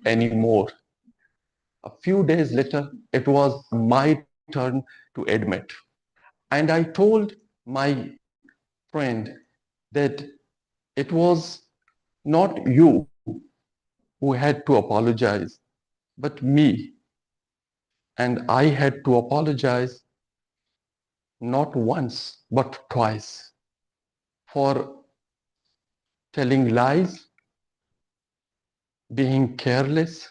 anymore. A few days later, it was my turn to admit. And I told my friend that it was not you who had to apologize, but me. And I had to apologize not once, but twice for telling lies, being careless,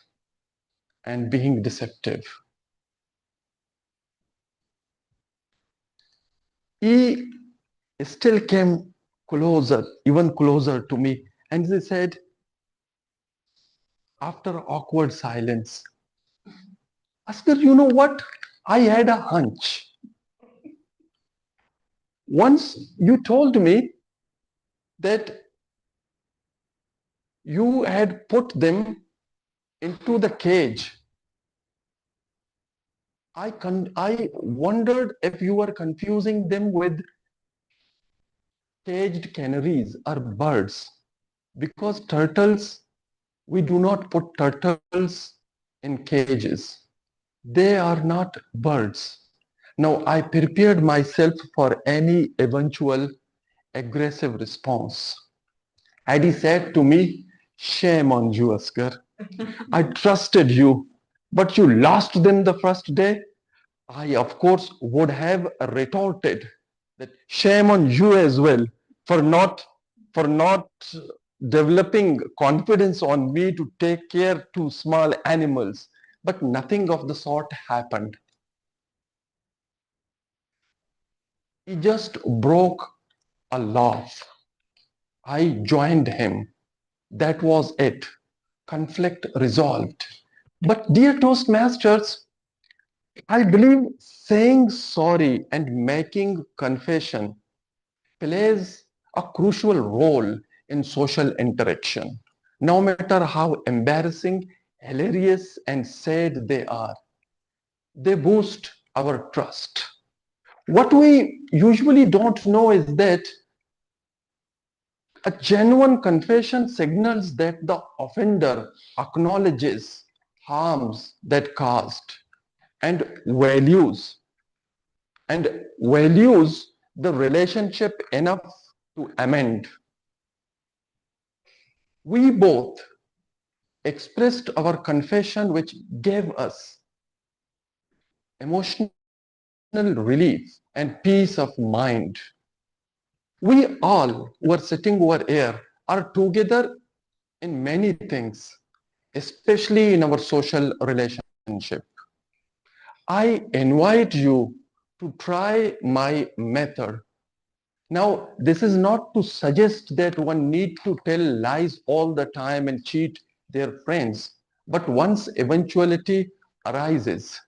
and being deceptive. He still came closer, even closer to me, and he said, after awkward silence, Asghar, you know what? I had a hunch. Once you told me that you had put them into the cage. I wondered if you were confusing them with caged canaries or birds, because turtles, we do not put turtles in cages. They are not birds. Now I prepared myself for any eventual aggressive response. And he said to me, shame on you, Asghar. I trusted you, but you lost them the first day. I, of course, would have retorted that shame on you as well for not developing confidence on me to take care to small animals. But nothing of the sort happened. He just broke a laugh. I joined him. That was it. Conflict resolved. But dear Toastmasters, I believe saying sorry and making confession plays a crucial role in social interaction. No matter how embarrassing, hilarious, and sad they are, they boost our trust. What we usually don't know is that a genuine confession signals that the offender acknowledges harms that caused and values the relationship enough to amend. We both expressed our confession, which gave us emotional relief and peace of mind. We all who are sitting over here are together in many things, especially in our social relationship. I invite you to try my method. Now, this is not to suggest that one need to tell lies all the time and cheat their friends, but once eventuality arises,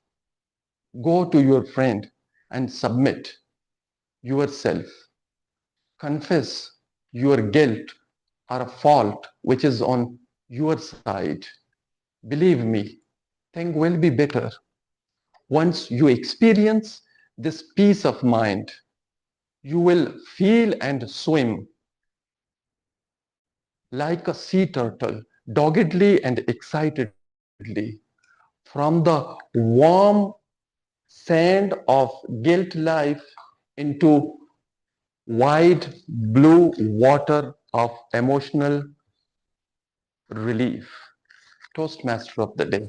go to your friend and submit yourself. Confess your guilt or a fault which is on your side. Believe me, things will be better. Once you experience this peace of mind, you will feel and swim like a sea turtle, doggedly and excitedly, from the warm sand of guilt life into wide blue water of emotional relief. Toastmaster of the day.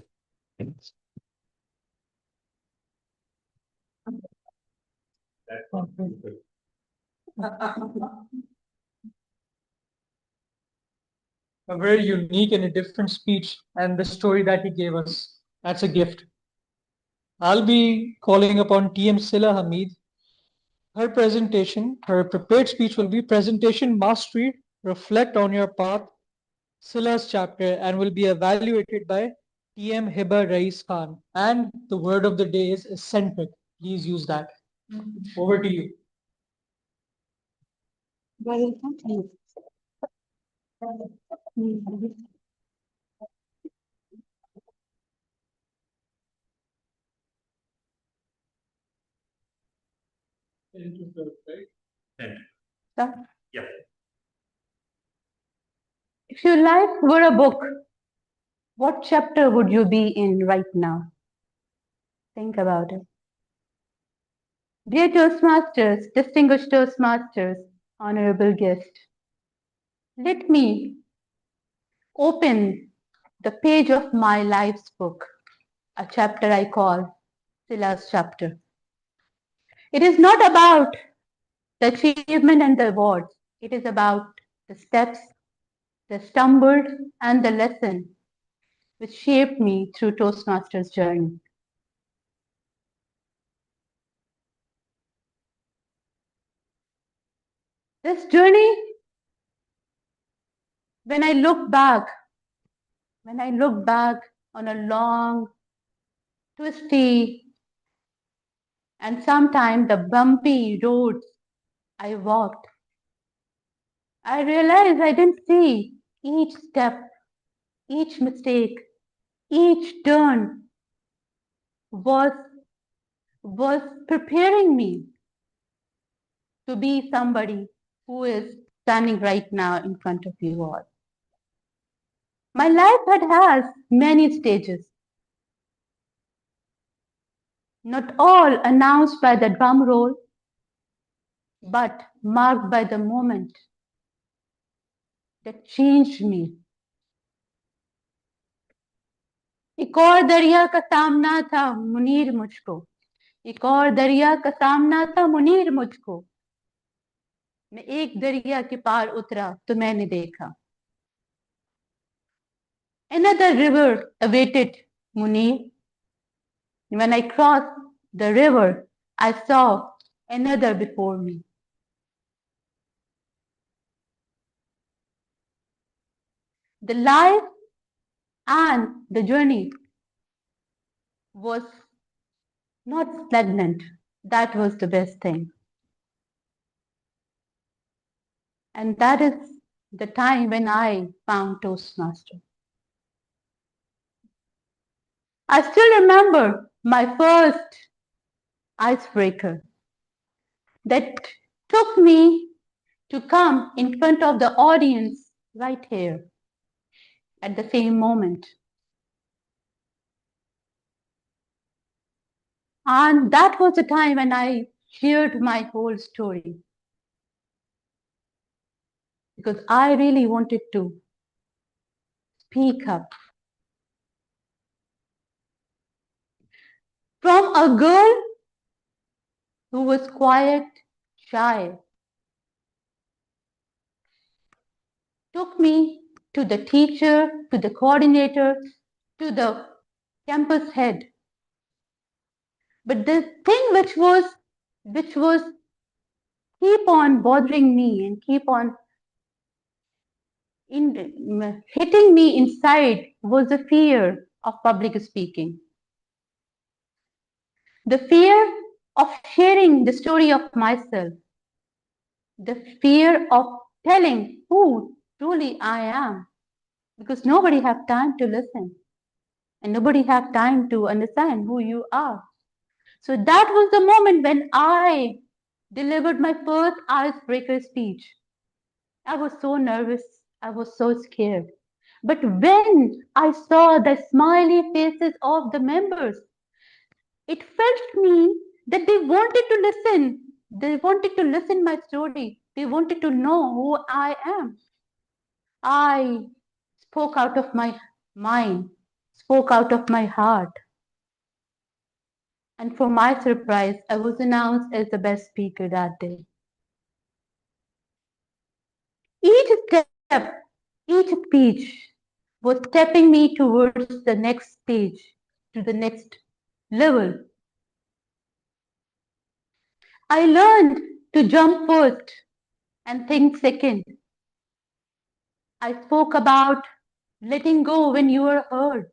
A very unique and a different speech, and the story that he gave us. That's a gift. I'll be calling upon TM Sila Hamid. Her presentation, her prepared speech will be Presentation Mastery, Reflect on Your Path, Sila's chapter, and will be evaluated by TM Hiba Rais Khan. And the word of the day is eccentric. Please use that. Over to you. If your life were a book, What chapter would you be in right now? Think about it. Dear Toastmasters, distinguished Toastmasters, honorable guest, let me open the page of my life's book, a chapter I call Sila's chapter. It is not about the achievement and the awards. It is about the steps, the stumbled, and the lesson which shaped me through Toastmasters' journey. This journey, when I look back, when I look back on a long, twisty, and sometimes the bumpy roads I walked, I realized I didn't see each step, each mistake, each turn was was preparing me to be somebody who is standing right now in front of you all. My life had has many stages, not all announced by the drum roll, but marked by the moment that changed me. एक और दरिया का सामना था मुनीर मुझको, एक और दरिया का सामना था मुनीर मुझको, मैं एक दरिया के पार उतरा तो मैंने देखा. Another river awaited Munir. When I crossed the river, I saw another before me. The life and the journey was not stagnant. That was the best thing. And that is the time when I found Toastmaster. I still remember my first icebreaker that took me to come in front of the audience right here at the same moment. And that was the time when I shared my whole story. Because I really wanted to speak up. From a girl who was quiet, shy, took me to the teacher, to the coordinator, to the campus head. But the thing which was keep on bothering me and keep on hitting me inside was the fear of public speaking. The fear of sharing the story of myself. The fear of telling who truly I am. Because nobody have time to listen. And nobody have time to understand who you are. So that was the moment when I delivered my first icebreaker speech. I was so nervous. I was so scared. But when I saw the smiley faces of the members, it felt me that they wanted to listen. They wanted to listen my story. They wanted to know who I am. I spoke out of my mind, spoke out of my heart. And for my surprise, I was announced as the best speaker that day. Each step, each speech was stepping me towards the next stage, to the next level. I learned to jump first and think second. I spoke about letting go when you are hurt.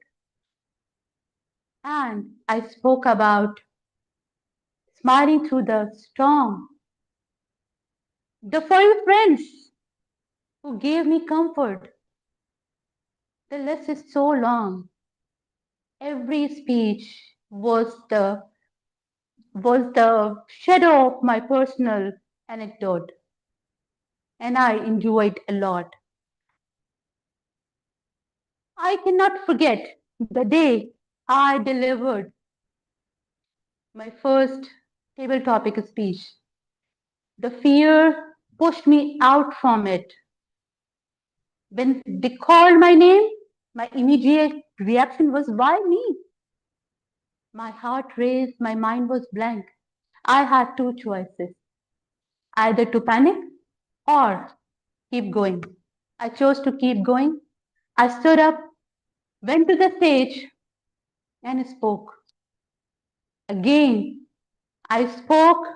And I spoke about smiling through the storm. The furry friends who gave me comfort. The list is so long. Every speech was the shadow of my personal anecdote, and I enjoyed a lot. I cannot forget the day I delivered my first table topic speech. The fear pushed me out from it. When they called my name, my immediate reaction was, why me? My heart raced, my mind was blank. I had two choices, either to panic or keep going. I chose to keep going. I stood up, went to the stage, and spoke. Again, I spoke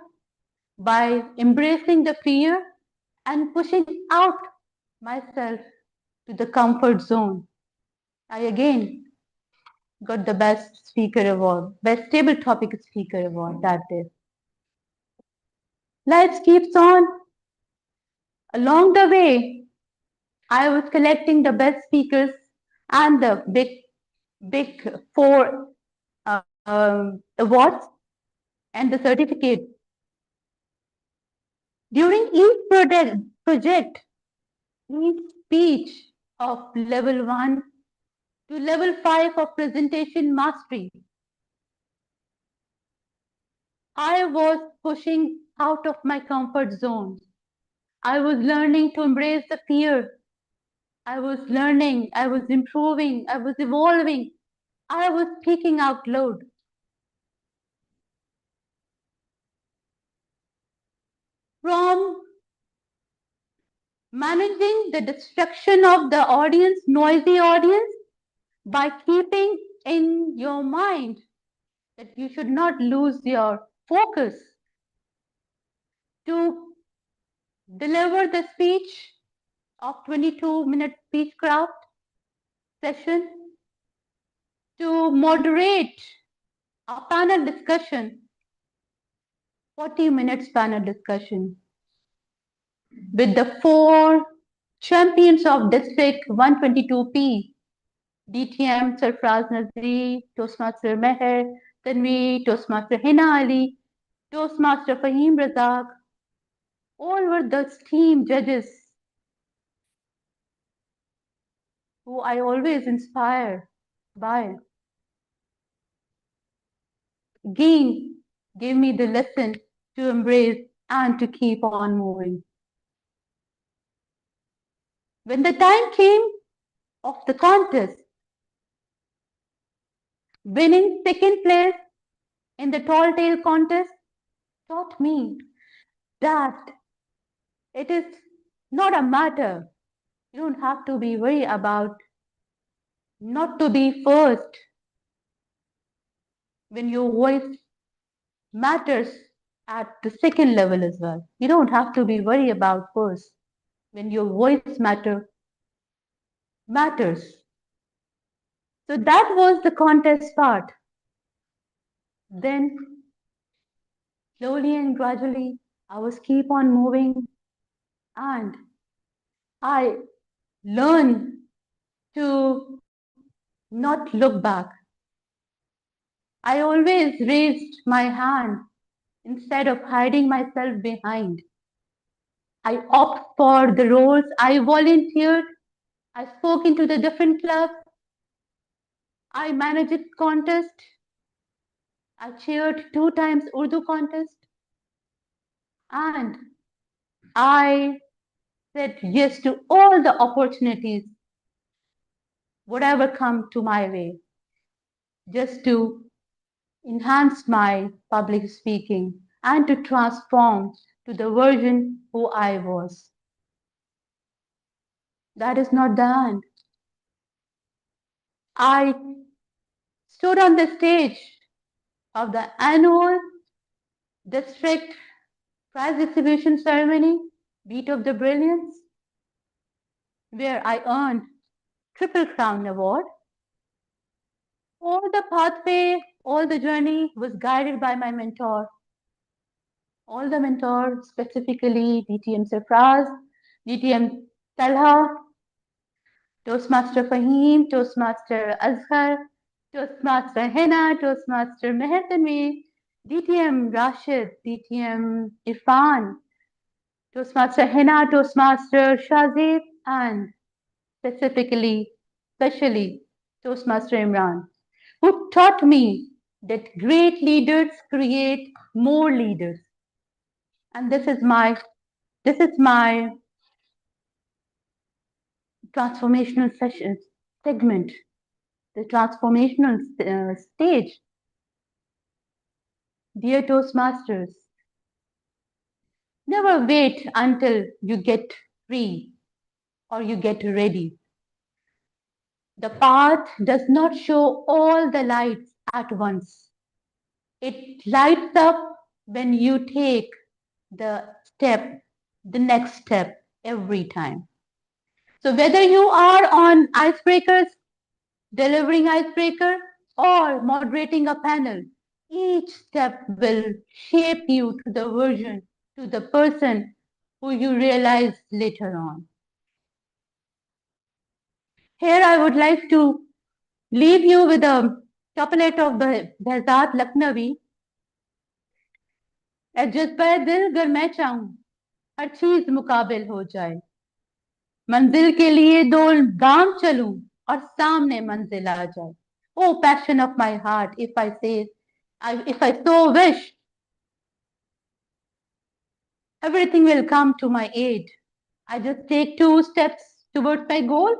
by embracing the fear and pushing out myself to the comfort zone. I again got the best speaker award, best table topic speaker award that day. Life keeps on. Along the way, I was collecting the best speakers and the big four awards and the certificate. During each project, each speech of level 1 to level 5 of presentation mastery, I was pushing out of my comfort zone. I was learning to embrace the fear. I was learning, I was improving, I was evolving. I was speaking out loud. From managing the distraction of the audience, noisy audience, by keeping in your mind that you should not lose your focus to deliver the speech of 22-minute speech craft session, to moderate a panel discussion, 40 minutes panel discussion with the four champions of District 122P, DTM Sarfraz Nazri, Toastmaster Meher Tanvi, Toastmaster Hina Ali, Toastmaster Fahim Razak. All were the esteemed judges who I always inspire by. Again, gave me the lesson to embrace and to keep on moving. When the time came of the contest, winning second place in the tall tale contest taught me that it is not a matter. You don't have to be worried about not to be first when your voice matters at the second level as well. You don't have to be worried about first when your voice matters. So that was the contest part. Then slowly and gradually I was keep on moving and I learned to not look back. I always raised my hand instead of hiding myself behind. I opt for the roles. I volunteered. I spoke into the different clubs. I managed contest. I chaired 2 times Urdu contest. And I said yes to all the opportunities, whatever come to my way, just to enhance my public speaking and to transform to the version who I was. That is not the end. I stood on the stage of the annual district prize distribution ceremony, Beat of the Brilliance, where I earned Triple Crown Award. All the pathway, all the journey was guided by my mentor. All the mentors, specifically DTM Sarfraz, DTM Talha, Toastmaster Fahim, Toastmaster Azhar, Toastmaster Hena, Toastmaster Meher Tanvi, DTM Rashid, DTM Irfan, Toastmaster Hena, Toastmaster Shazib, and specifically especially Toastmaster Imran, who taught me that great leaders create more leaders. And this is my transformational session segment, the transformational stage. Dear Toastmasters, never wait until you get free or you get ready. The path does not show all the lights at once. It lights up when you take the next step every time. So whether you are on icebreakers, delivering icebreaker, or moderating a panel, each step will shape you to the version, to the person who you realize later on. Here I would like to leave you with a couplet of Behzad Laknavi. जज्बा दिल गर मैं चाहूं हर चीज मुकाबिल हो जाए मंजिल के लिए दो गाम चलूं और सामने मंजिल आ जाए Oh, passion of my heart, if I so wish, everything will come to my aid. I just take 2 steps towards my goal,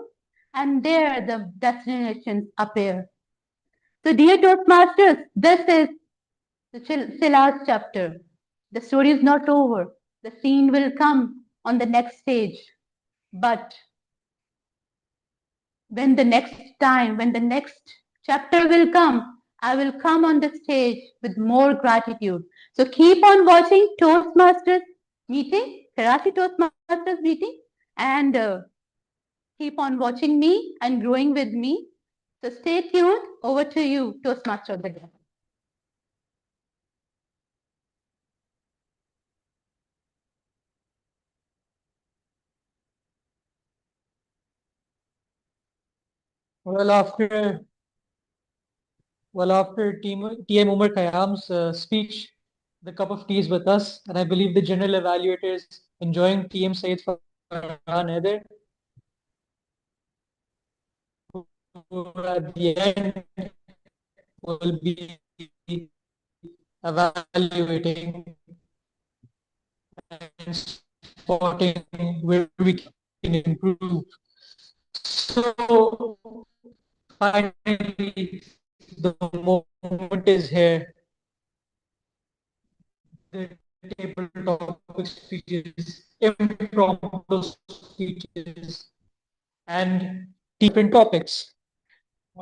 and there the destinations appear. So, dear Toastmasters, this is the last chapter. The story is not over. The scene will come on the next stage. But when the next chapter will come, I will come on the stage with more gratitude. So keep on watching Toastmasters meeting, Karachi Toastmasters meeting, and keep on watching me and growing with me. So stay tuned. Over to you, Toastmaster of the day. Well, after TM Umar Khayyam's speech, the cup of tea is with us, and I believe the general evaluator is enjoying TM Said Farhan Haider, who at the end will be evaluating and spotting where we can improve. So finally, the moment is here. The table topic speeches, impromptu speeches, and different topics.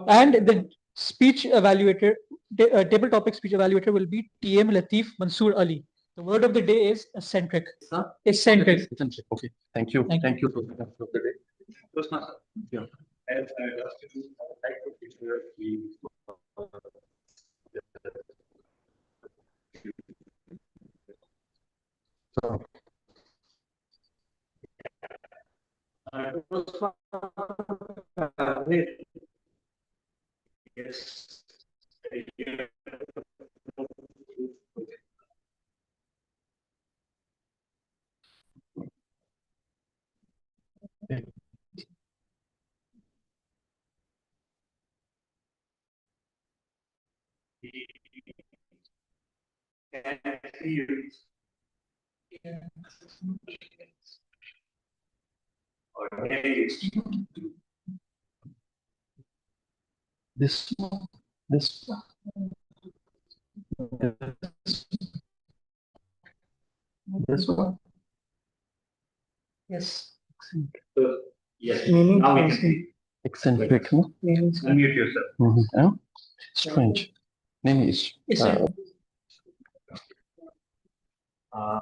And the speech evaluator, table topic speech evaluator will be TM Latif Mansoor Ali. The word of the day is eccentric. Eccentric. Eccentric. Okay. Thank you. Thank you. Thank you for the word of the day. Toastmaster. Yeah. As I asked you, I would like to picture So, yes, can see you or maybe this one, this one, this one. Yes. yes. Meaning Now we can see. Eccentric, no? Unmute yourself. Yeah? Strange. Name is. Uh,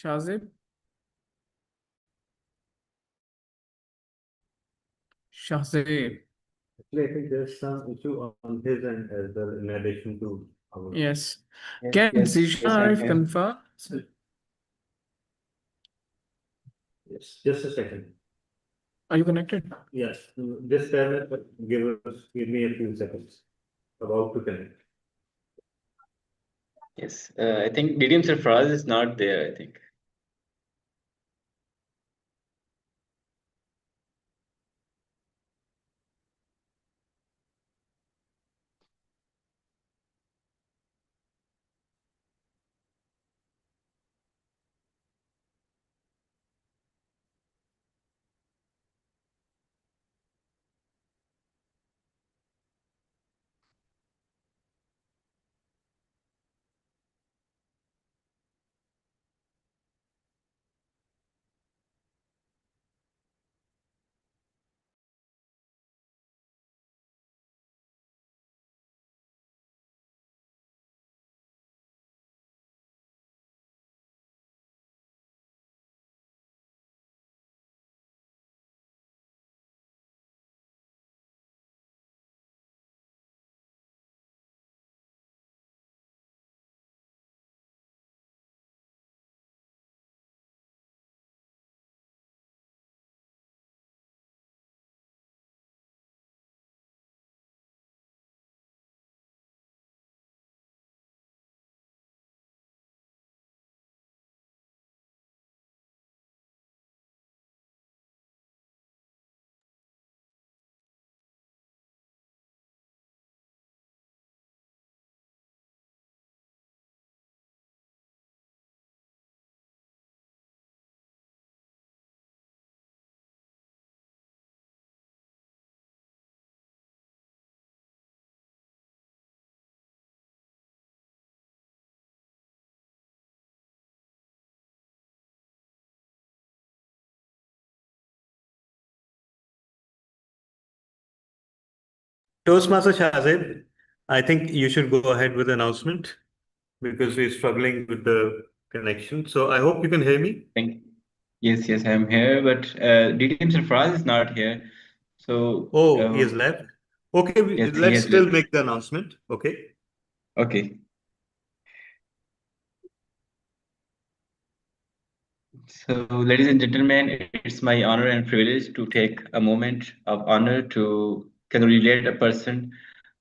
Shazib? Shazib. Actually, I think there's some issue on his end as well, in addition to our. Yes. Yes, Can yes, Zishan yes, I'm Arif here. confirm? Yes, just a second. Are you connected? Yes, just give me a few seconds. About to connect. Yes, I think DTM Sarfaraz is not there, I think. Toastmaster Shazib, I think you should go ahead with the announcement because we're struggling with the connection. So I hope you can hear me. Yes, yes, I'm here, but DTM Sarfaraz is not here. So, Oh, he has left. Okay, yes, he let's has still left. make the announcement. Okay. Okay. So, ladies and gentlemen, it's my honor and privilege to take a moment of honor to congratulate a person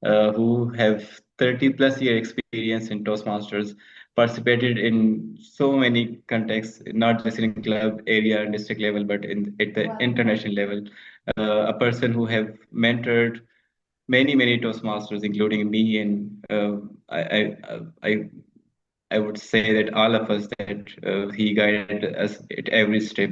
who have 30 plus year experience in Toastmasters, participated in so many contexts, not just in club area and district level, but in at the international level. A person who have mentored many Toastmasters, including me, and I would say that all of us that he guided us at every step.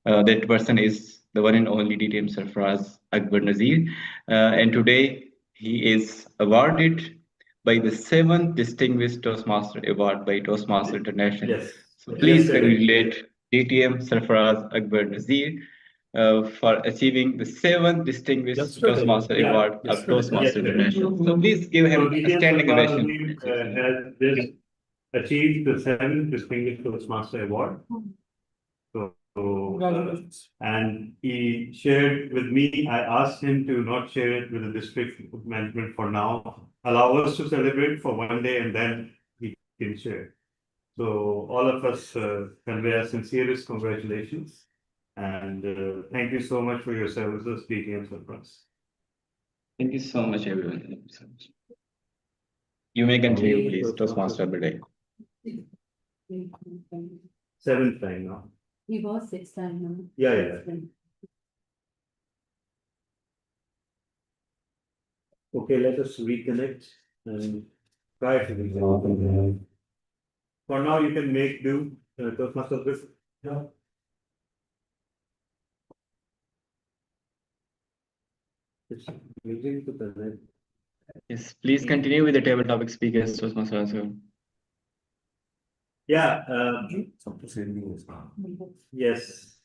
That person is the one and only DTM Sarfraz Akbar Nazir. And today he is awarded by the 7th Distinguished Toastmaster Award by Toastmaster International. Yes. So please Yesterday. congratulate DTM Sarfraz Akbar Nazir for achieving the 7th Distinguished Toastmaster Award of Toastmaster International. So please give So him a DTM standing Sarfraz ovation. has just achieved the 7th Distinguished Toastmaster Award. And he shared with me, I asked him to not share it with the district management for now. Allow us to celebrate for one day and then he can share. So all of us convey our sincerest congratulations. And thank you so much for your services, DTM Sarfraz. Thank you so much, everyone. Thank you so much. You may continue, please. Toastmaster of the day. 7th time now. He was 6th time now. Yeah. Okay, let us reconnect and try to reconnect. For now, you can make do. Toastmaster this. Yeah. It's waiting to connect. Yes, please continue with the table topic speakers, Toastmaster also. Yeah. Yes.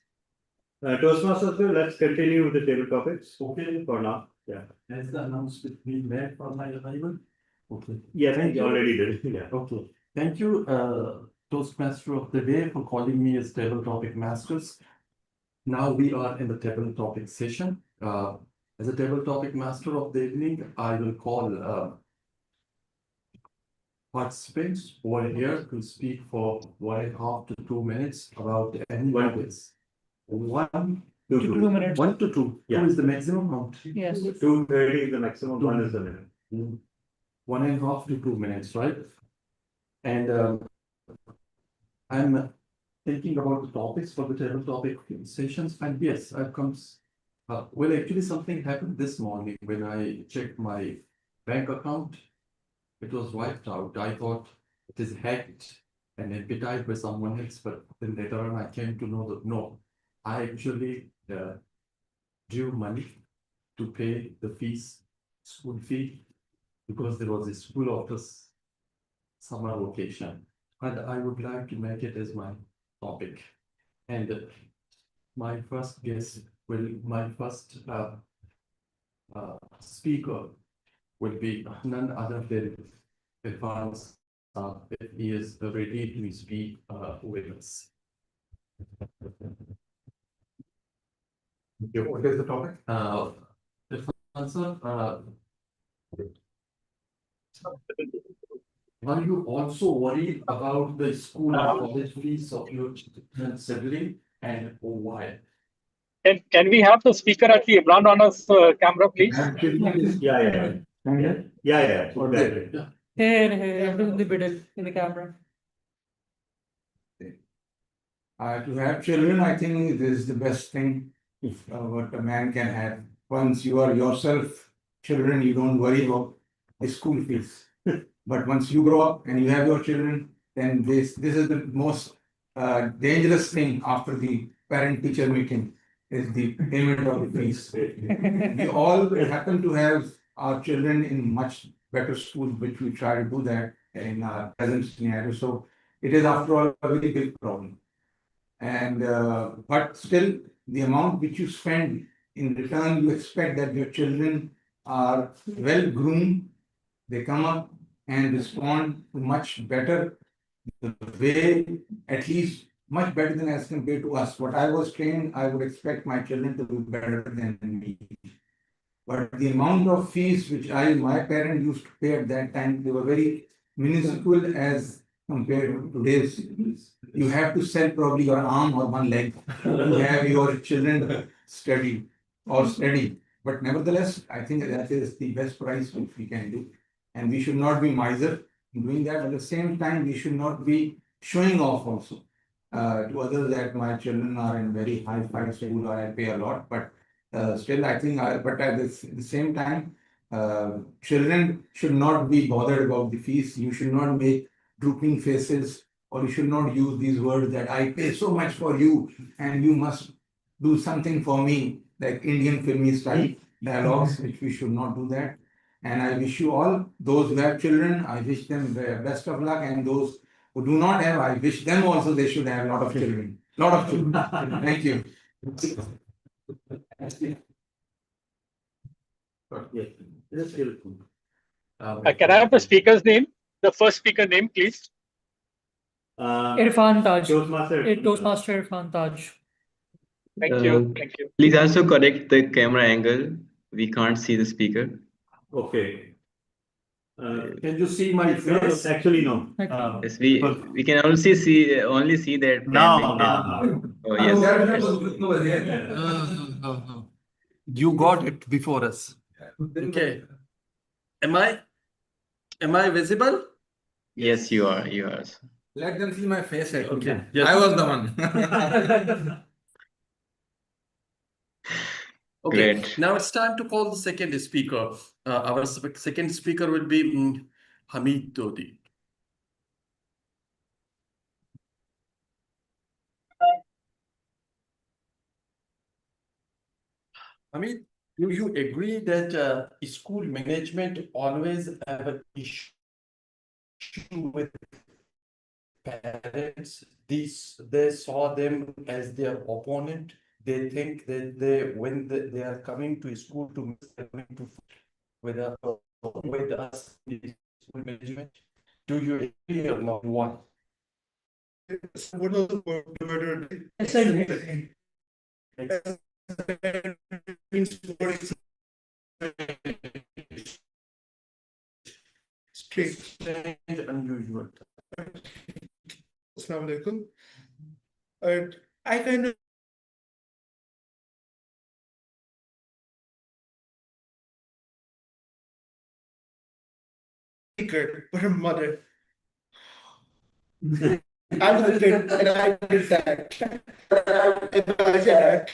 Toastmasters, let's continue with the table topics. Okay. For now. Yeah. Has the announcement been made for my arrival? Okay. Yes, Thank you you. already did. Yeah. Okay. Thank you, Toastmaster of the Day for calling me as Table Topic Masters. Now we are in the Table Topic session. As a Table Topic Master of the evening, I will call participants who are here to speak for 1.5 to 2 minutes about any topics. 1 to 2 minutes. 1 to 2. Yeah. 2 is the maximum amount. Yes. 2:30 is the maximum, 1 is the minute. 1.5 to 2 minutes, right? And I'm thinking about the topics for the table topic sessions, and yes, I've come. Well, actually, something happened this morning when I checked my bank account. It was wiped out. I thought it is hacked and emptied by someone else, but then later on I came to know that no, I actually drew money to pay the fees, school fee, because there was a school office summer vacation, and I would like to make it as my topic. And my first guest my first speaker will be none other than Irfan. If he is ready to speak with us. What is the topic? Irfan sir, are you also worried about the school and college fees of your sibling, and why? Can we have the speaker actually run on us camera, please? Yeah. Exactly. Here, in the middle, in the camera. To have children, I think this is the best thing what a man can have. Once you are yourself children, you don't worry about the school fees. But once you grow up and you have your children, then this is the most dangerous thing after the parent-teacher meeting is the payment of the fees. We all happen to have our children in much better schools, which we try to do that in our present scenario. So it is after all a very big problem. And but still, the amount which you spend in return, you expect that your children are well groomed, they come up and respond to much better the way, at least much better than as compared to us. What I was trained, I would expect my children to be better than me. But the amount of fees which my parent used to pay at that time, they were very minuscule as compared to today's. You have to sell probably your arm or one leg to have your children study. But nevertheless, I think that is the best price which we can do. And we should not be miser in doing that. At the same time, we should not be showing off also to others that my children are in very high-fi school or I pay a lot. But still, I think, but at the same time, children should not be bothered about the fees. You should not make drooping faces, or you should not use these words that I pay so much for you and you must do something for me, like Indian filmy style dialogues, which we should not do that. And I wish you all, those who have children, I wish them the best of luck, and those who do not have, I wish them also they should have a lot of children. Thank you. Can I have the speaker's name? The first speaker name, please. Irfan Taj. Toastmaster. Toastmaster Irfan Taj. Thank you. Thank you. Please also correct the camera angle. We can't see the speaker. Okay. Can you see my face? Actually, no. Yes, we can only see that. Oh yes. You got it before us. Okay. Am I visible? Yes, you are. You are. Let them see my face. Okay. Yes. I was the one. Okay. Great. Now it's time to call the second speaker. Our second speaker will be Hamid Dodi. Hamid, do you agree that school management always have an issue with parents? They saw them as their opponent. They think that they are coming to school to with us in the school management. Do you agree or not? Why? what was the word divided? Means what is strange, unusual. Assalamu alaikum. And I kind of secret, but her mother. I'm the kid, and I did that. Imagine that.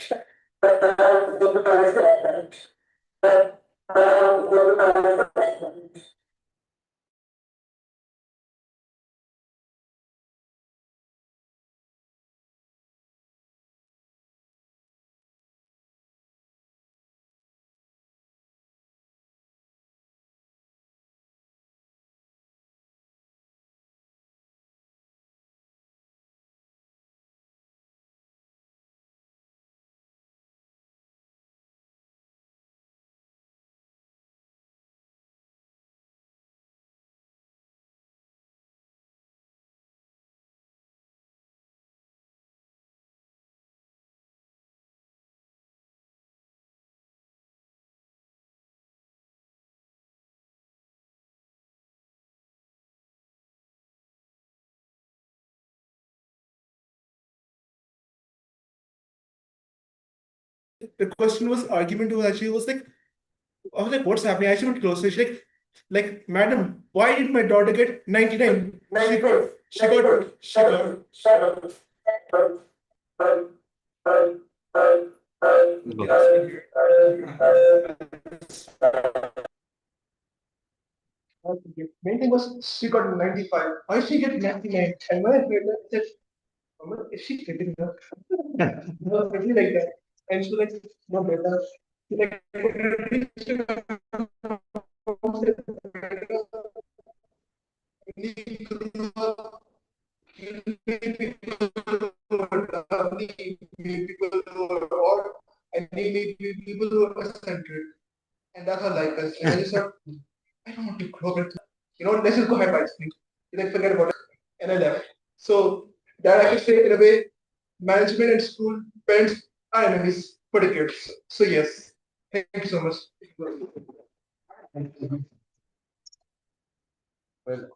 The question was argument was actually was like I was like, what's happening? I should not close. So she's like, madam, why did my daughter get 99? Main thing was she got 95. Why she get 99? And when I heard that, I said, Mama, is she getting her? No, something like that. And she was like, no, better. She's like, and people who are centered. And that's how life is. And I just thought, I don't want to grow up. Let's just go have ice cream. Like, forget about it. And I left. So that I could say in a way, management and school parents are enemies for the kids. So yes, thank you so much. Well,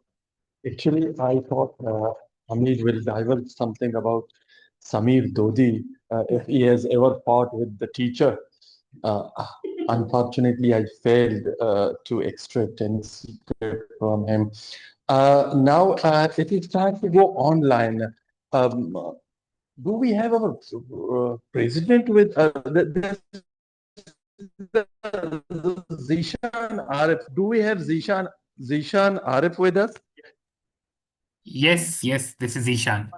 actually, I thought Hamid will divulge something about Samir Dodi, if he has ever fought with the teacher. Uh, Unfortunately, I failed to extract any secret from him. Now, it is time to go online. Do we have our president with Zishan Arif? Do we have Zishan Arif with us? Yes, this is Ishan.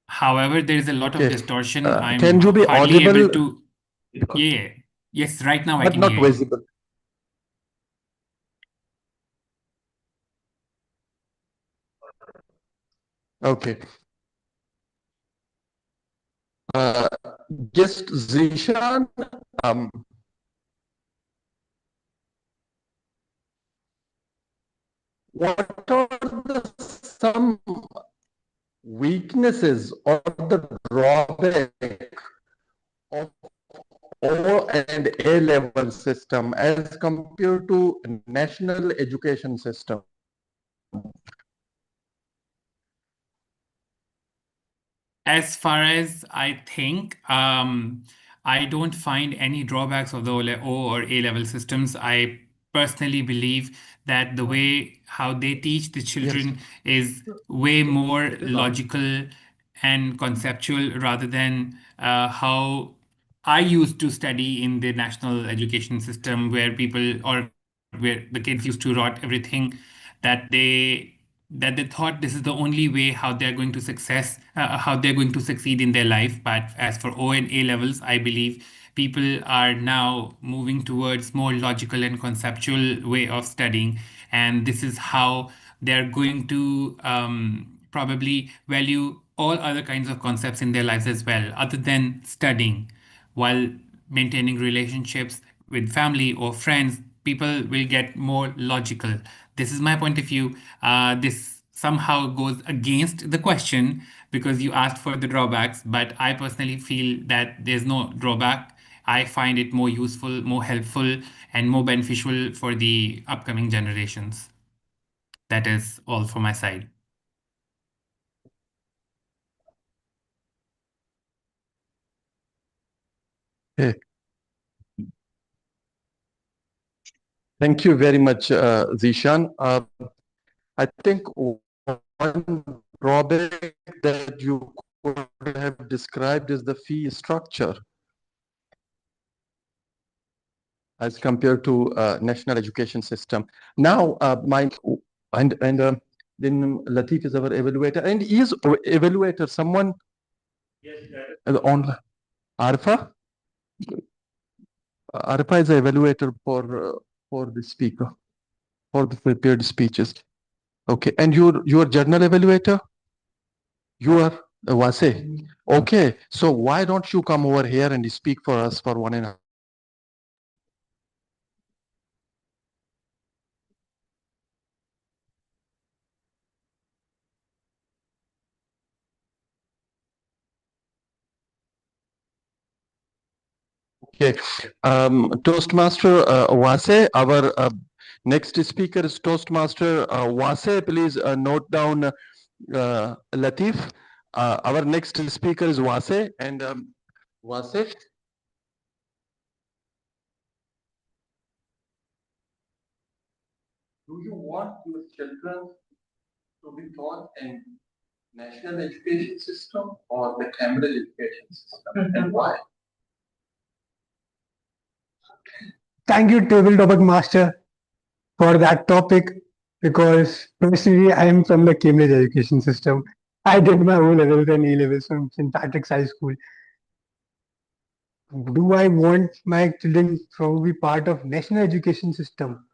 However, there is a lot of Okay. distortion. Can you be hardly audible? able to. Yeah. Yes, right now I But can not hear you. visible. Okay. Just Zishan, what are some weaknesses or the drawback of O and A level system as compared to national education system? As far as I think, I don't find any drawbacks of the O or A level systems. I personally believe that the way how they teach the children is way more logical and conceptual rather than how I used to study in the national education system, where people or where the kids used to rot everything that they thought this is the only way how they're going to succeed in their life. But as for O and A levels, I believe people are now moving towards more logical and conceptual way of studying, and this is how they're going to probably value all other kinds of concepts in their lives as well, other than studying. While maintaining relationships with family or friends, people will get more logical. this is my point of view. This somehow goes against the question because you asked for the drawbacks, but I personally feel that there's no drawback. I find it more useful, more helpful, and more beneficial for the upcoming generations. That is all from my side. Okay. Thank you very much, Zishan. I think one drawback that you could have described is the fee structure as compared to national education system. Now, and then Latif is our evaluator, and he is evaluator. Someone on Arfa. Arfa is an evaluator for the speaker, for the prepared speeches. Okay, and your journal evaluator, you are Wase. Okay, so why don't you come over here and speak for us for 1.5 Okay, Toastmaster Wase, our next speaker is Toastmaster Wase. Please note down Latif. Our next speaker is Wase, and Wase. Do you want your children to be taught in national education system or the Cambridge education system, and why? Thank you, Table Topic Master, for that topic because personally I am from the Cambridge education system. I did my O levels and A levels from St. Patrick's High School. Do I want my children to be part of national education system?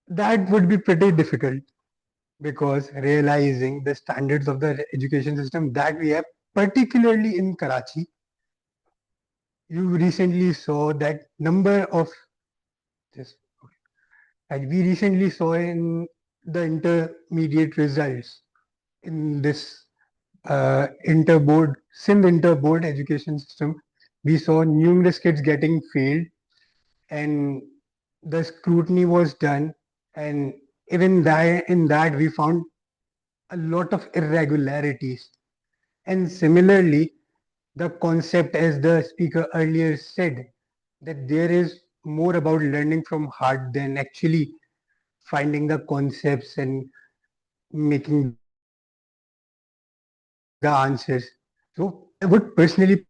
That would be pretty difficult because realizing the standards of the education system that we have, particularly in Karachi, you recently saw that number of this. And we recently saw in the intermediate results in this Sindh interboard education system, we saw numerous kids getting failed, and the scrutiny was done, and even in that we found a lot of irregularities. And similarly, the concept, as the speaker earlier said, that there is more about learning from heart than actually finding the concepts and making the answers. So I would personally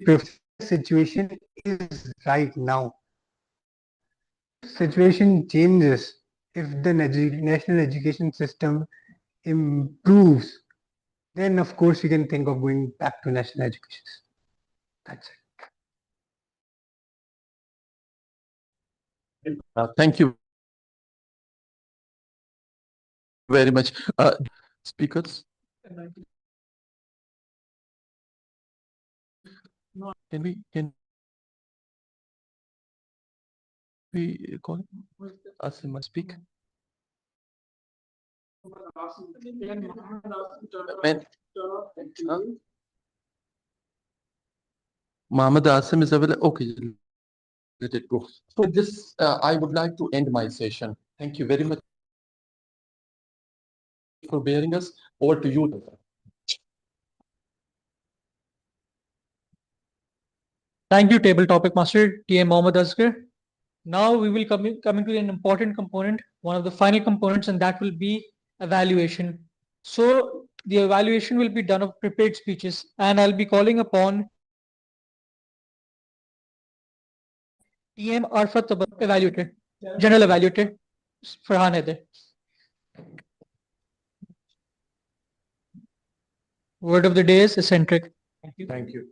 prefer situation is right now. If situation changes, if the national education system improves, then of course we can think of going back to national education. That's it. Thank you very much. Speakers? Can we call Asim speak? Man. Mohammed Asim is available. Okay, let it go. So this, I would like to end my session. Thank you very much for bearing us. Over to you. Thank you, Table Topic Master TM Mohammad Asghar. Now we will coming to an important component, one of the final components, and that will be evaluation. So the evaluation will be done of prepared speeches, and I'll be calling upon TM Arfat evaluator, general evaluator, Farhan Haider. Word of the day is eccentric. Thank you. Thank you.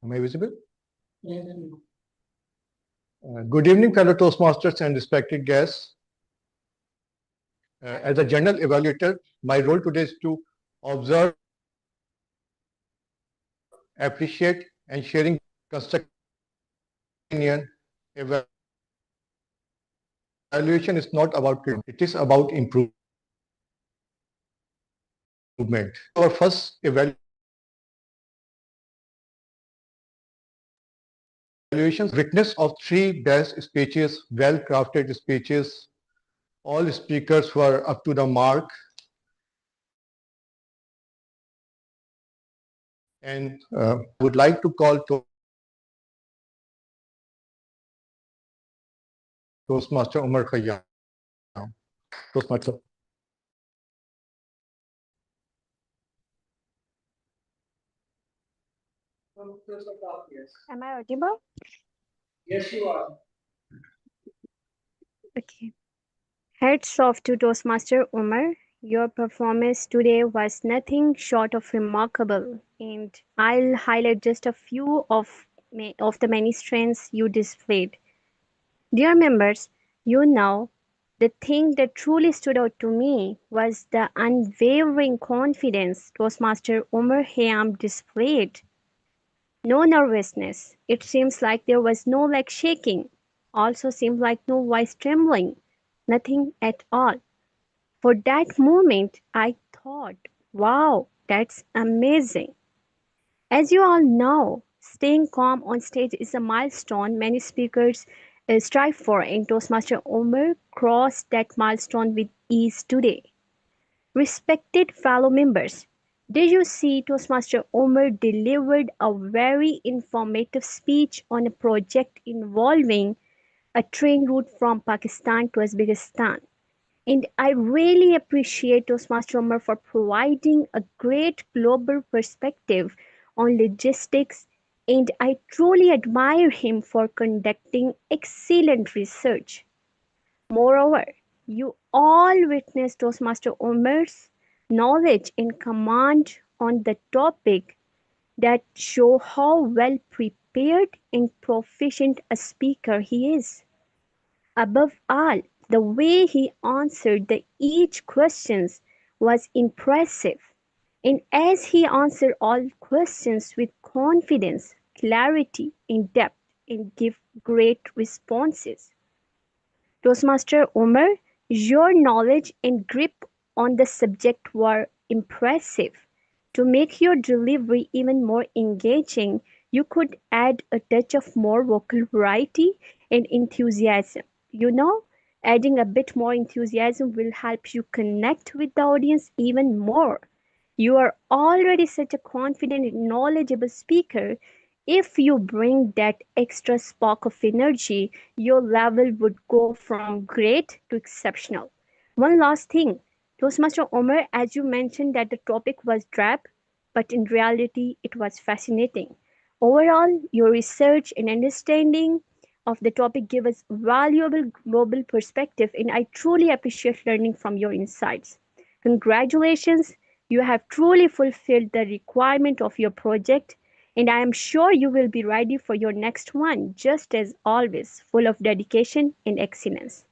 Am I visible? Good evening, fellow Toastmasters and respected guests. As a general evaluator, my role today is to observe, appreciate, and sharing constructive opinion. Evaluation is not about criticism, it is about improvement. Our first evaluation witness of three best speeches, well-crafted speeches. All speakers were up to the mark. And would like to call Toastmaster Umar Khayyam. Toastmaster. Am I audible? Yes, you are. Okay. Hats off to Toastmaster Umar. Your performance today was nothing short of remarkable, and I'll highlight just a few of the many strengths you displayed. Dear members, you know, the thing that truly stood out to me was the unwavering confidence Toastmaster Umar Khayyam displayed. No nervousness. It seems like there was no leg shaking. Also seems like no voice trembling. Nothing at all. For that moment, I thought, wow, that's amazing. As you all know, staying calm on stage is a milestone many speakers strive for, and Toastmaster Omer crossed that milestone with ease today. Respected fellow members, did you see Toastmaster Omer delivered a very informative speech on a project involving a train route from Pakistan to Uzbekistan? And I really appreciate Toastmaster Omer for providing a great global perspective on logistics, and I truly admire him for conducting excellent research. Moreover, you all witnessed Toastmaster Omer's knowledge and command on the topic that show how well prepared and proficient a speaker he is. Above all, the way he answered each questions was impressive. And as he answered all questions with confidence, clarity, and depth, and give great responses. Toastmaster Omar, your knowledge and grip on the subject were impressive. To make your delivery even more engaging, you could add a touch of more vocal variety and enthusiasm. You know, adding a bit more enthusiasm will help you connect with the audience even more. You are already such a confident and knowledgeable speaker. If you bring that extra spark of energy, your level would go from great to exceptional. One last thing, Toastmaster Omar, as you mentioned that the topic was drab, but in reality it was fascinating. Overall, your research and understanding of the topic give us valuable global perspective, and I truly appreciate learning from your insights. Congratulations, you have truly fulfilled the requirement of your project, and I am sure you will be ready for your next one, just as always, full of dedication and excellence.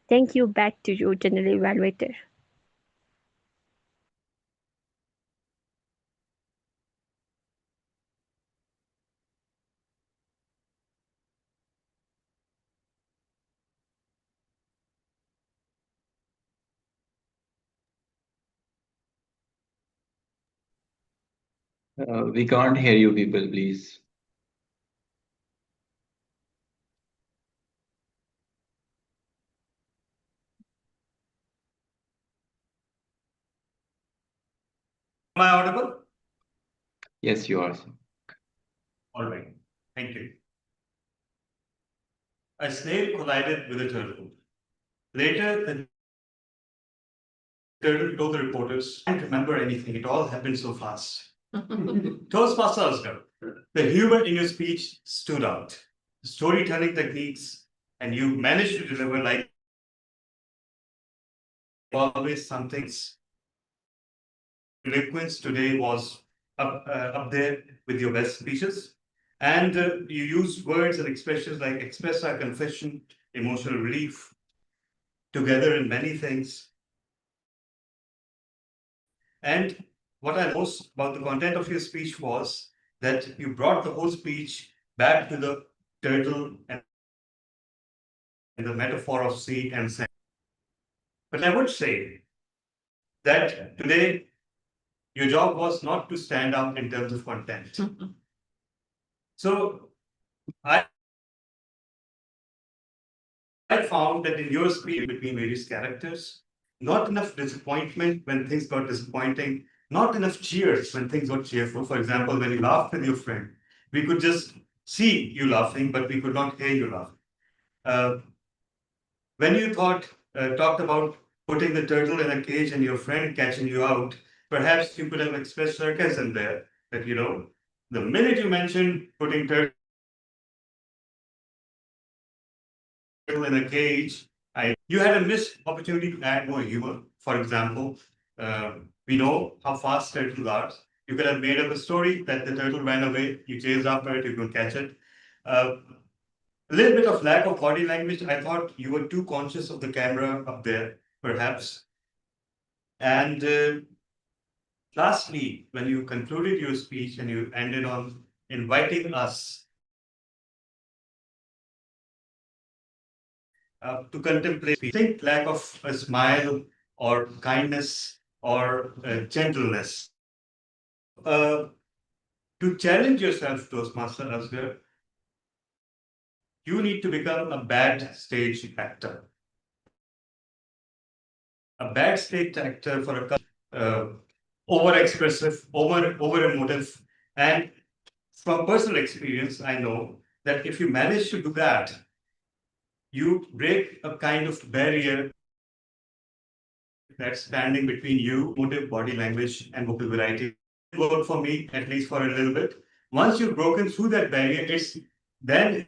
Thank you. Back to you, General Evaluator. We can't hear you people, please. Am I audible? Yes, you are. All right. Thank you. A snail collided with a turtle. Later, the turtle told the reporters, I can't remember anything. It all happened so fast. Toastmaster Asghar, the humor in your speech stood out. The storytelling techniques, and you managed to deliver like always some things. Eloquence today was up there with your best speeches. And you used words and expressions like express our confession, emotional relief, together in many things. And what I most about the content of your speech was that you brought the whole speech back to the turtle and the metaphor of sea and sand. But I would say that today your job was not to stand out in terms of content. So I found that in your speech between various characters, not enough disappointment when things got disappointing, not enough cheers when things got cheerful. For example, when you laughed with your friend, we could just see you laughing, but we could not hear you laughing. When you talked about putting the turtle in a cage and your friend catching you out, perhaps you could have expressed sarcasm there. That, the minute you mentioned putting turtle in a cage, you had a missed opportunity to add more humor. For example, we know how fast turtles are. You could have made up a story that the turtle ran away, you chased after it, you could catch it. A little bit of lack of body language. I thought you were too conscious of the camera up there, perhaps. And lastly, when you concluded your speech and you ended on inviting us to contemplate, think lack of a smile or kindness or gentleness. To challenge yourself, Toastmaster Asghar, you need to become a bad stage actor. A bad stage actor for a over-expressive, over-emotive, and from personal experience, I know that if you manage to do that, you break a kind of barrier that's standing between you, motive, body language, and vocal variety. It worked for me, at least for a little bit. Once you've broken through that barrier, it's then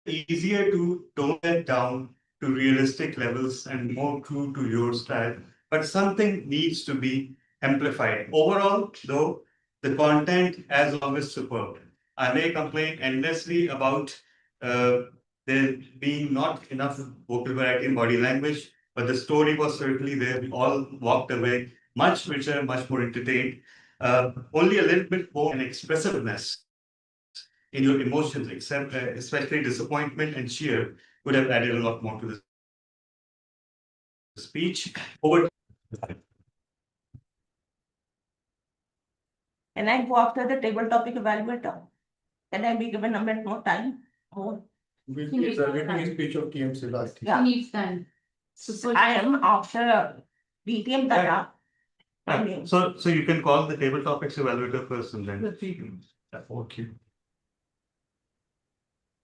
easier to tone that down to realistic levels and more true to your style. But something needs to be amplified. Overall, though, the content, as always, superb. I may complain endlessly about there being not enough vocal variety and body language, but the story was certainly there. We all walked away much richer, much more entertained. Only a little bit more in expressiveness in your emotions, except especially disappointment and cheer, would have added a lot more to the speech. Over. Can I go after the table topic evaluator? Can I be given a bit more time? Or We'll be presenting a speech of TMC last yeah. He needs time. I am after BTM data. So you can call the table topics evaluator person then. Okay.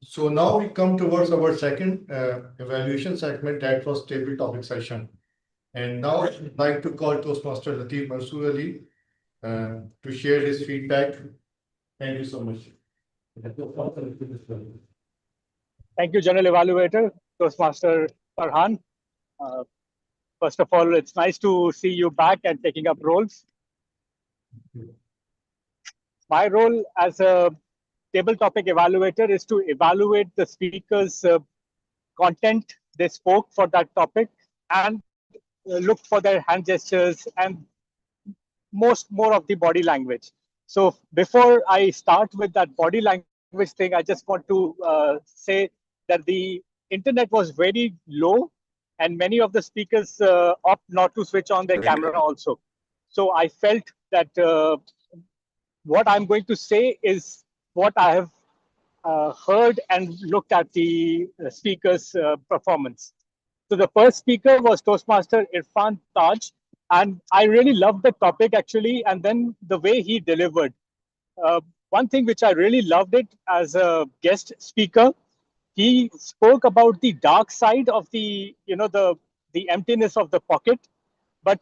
So now we come towards our second evaluation segment, that was table topic session. And now I'd like to call Toastmaster Latif Mansoor Ali to share his feedback. Thank you so much. Thank you, General Evaluator, Toastmaster Farhan. First of all, it's nice to see you back and taking up roles. My role as a table topic evaluator is to evaluate the speaker's content they spoke for that topic and look for their hand gestures and more of the body language. So before I start with that body language thing, I just want to say that the internet was very low and many of the speakers opt not to switch on their camera also. So I felt that what I'm going to say is what I have heard and looked at the speaker's performance. So the first speaker was Toastmaster Irfan Taj, and I really loved the topic actually, and then the way he delivered. One thing which I really loved it as a guest speaker, he spoke about the dark side of the emptiness of the pocket, but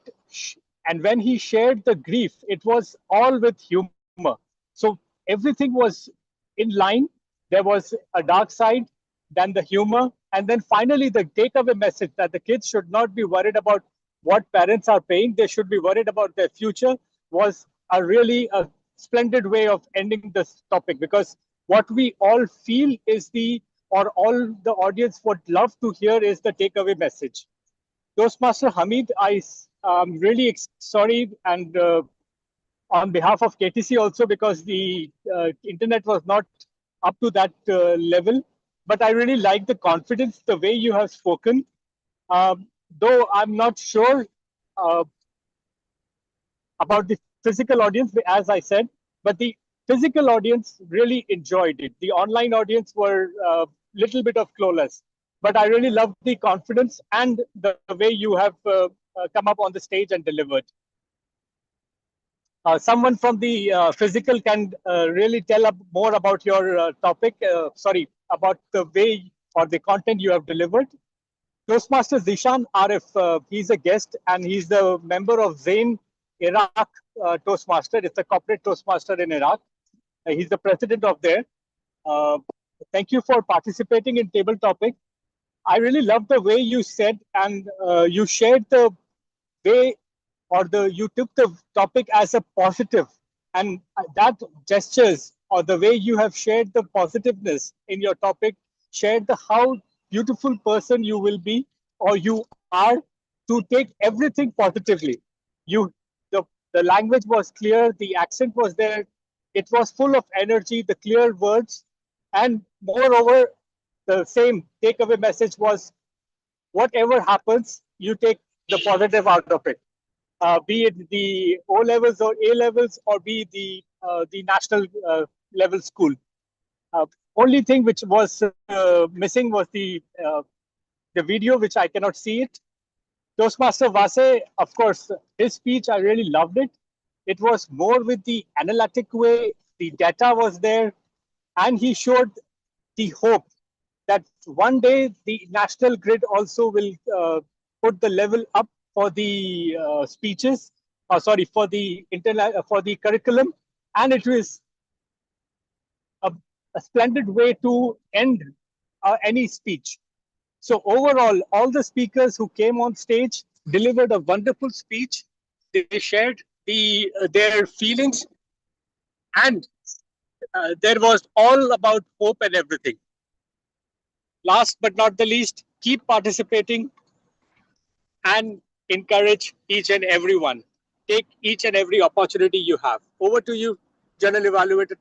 and when he shared the grief, it was all with humor. So everything was in line. There was a dark side, then the humor, and then finally the takeaway message that the kids should not be worried about what parents are paying. They should be worried about their future was a splendid way of ending this topic, because what we all feel is all the audience would love to hear is the takeaway message. Toastmaster Hamid, I'm really sorry, and on behalf of KTC also, because the internet was not up to that level. But I really like the confidence, the way you have spoken. Though I'm not sure about the physical audience, as I said, but the physical audience really enjoyed it. The online audience were a little bit of clueless. But I really love the confidence and the way you have come up on the stage and delivered. Someone from the physical can really tell more about your topic, about the way or the content you have delivered. Toastmaster Zishan Arif, he's a guest and he's the member of Zain Iraq Toastmaster. It's a corporate Toastmaster in Iraq. He's the president of there. Thank you for participating in Table Topic. I really love the way you said and you shared the way you took the topic as a positive, and that gestures or the way you have shared the positiveness in your topic shared the how beautiful person you will be or you are to take everything positively. You the language was clear, the accent was there, it was full of energy, the clear words, and moreover the same takeaway message was whatever happens, you take the positive out of it. Be it the O levels or A levels, or be it the national level school. Only thing which was missing was the video, which I cannot see it. Toastmaster Vase, of course, his speech, I really loved it. It was more with the analytic way, the data was there, and he showed the hope that one day the national grid also will put the level up for the speeches, for the for the curriculum, and it was a splendid way to end any speech. So overall, all the speakers who came on stage delivered a wonderful speech. They shared their feelings, and there was all about hope and everything. Last but not the least, keep participating and encourage each and everyone. Take each and every opportunity you have. Over to you, General Evaluator.